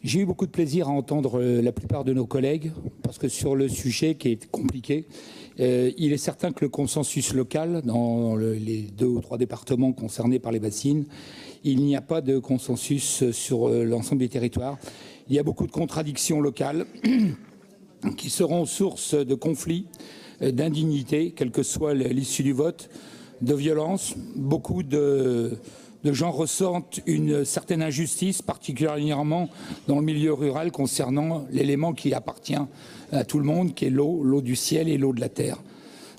J'ai eu beaucoup de plaisir à entendre la plupart de nos collègues, parce que sur le sujet qui est compliqué, il est certain que le consensus local, dans les 2 ou 3 départements concernés par les bassines, il n'y a pas de consensus sur l'ensemble des territoires. Il y a beaucoup de contradictions locales qui seront source de conflits, d'indignité, quelle que soit l'issue du vote, de violence. Beaucoup de gens ressentent une certaine injustice, particulièrement dans le milieu rural, concernant l'élément qui appartient à tout le monde, qui est l'eau, l'eau du ciel et l'eau de la terre.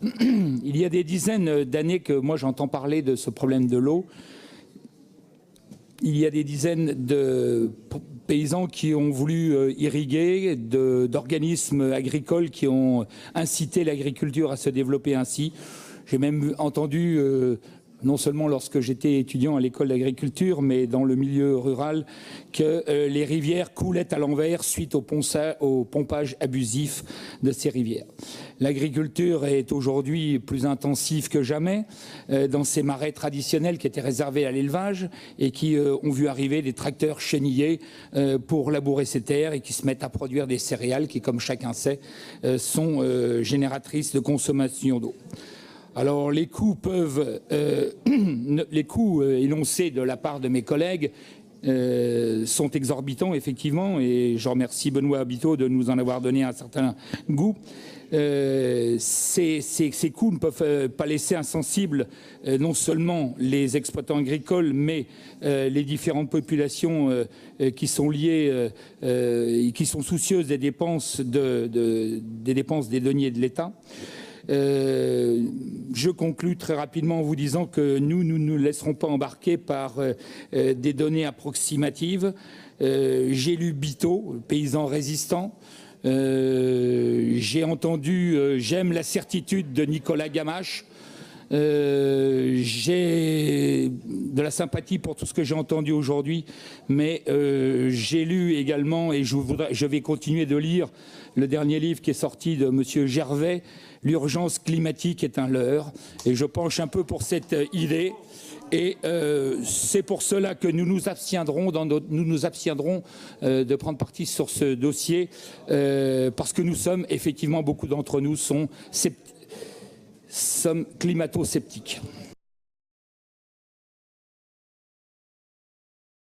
Il y a des dizaines d'années que moi j'entends parler de ce problème de l'eau. Il y a des dizaines de paysans qui ont voulu irriguer, d'organismes agricoles qui ont incité l'agriculture à se développer ainsi. J'ai même entendu, non seulement lorsque j'étais étudiant à l'école d'agriculture, mais dans le milieu rural, que les rivières coulaient à l'envers suite au pompage abusif de ces rivières. L'agriculture est aujourd'hui plus intensive que jamais dans ces marais traditionnels qui étaient réservés à l'élevage et qui ont vu arriver des tracteurs chenillés pour labourer ces terres et qui se mettent à produire des céréales qui, comme chacun sait, sont génératrices de consommation d'eau. Alors les coûts énoncés de la part de mes collègues sont exorbitants effectivement, et je remercie Benoît Habiteau de nous en avoir donné un certain goût. Ces coûts ne peuvent pas laisser insensibles non seulement les exploitants agricoles, mais les différentes populations qui sont liées et qui sont soucieuses des dépenses des deniers de l'État. Je conclus très rapidement en vous disant que nous ne nous laisserons pas embarquer par des données approximatives. J'ai lu Biteau, paysan résistant. J'ai entendu J'aime la certitude de Nicolas Gamache. J'ai de la sympathie pour tout ce que j'ai entendu aujourd'hui, mais j'ai lu également, et je vais continuer de lire, le dernier livre qui est sorti de monsieur Gervais, L'urgence climatique est un leurre, et je penche un peu pour cette idée. Et c'est pour cela que nous nous abstiendrons de prendre parti sur ce dossier, parce que nous sommes, effectivement, beaucoup d'entre nous sommes climato-sceptiques.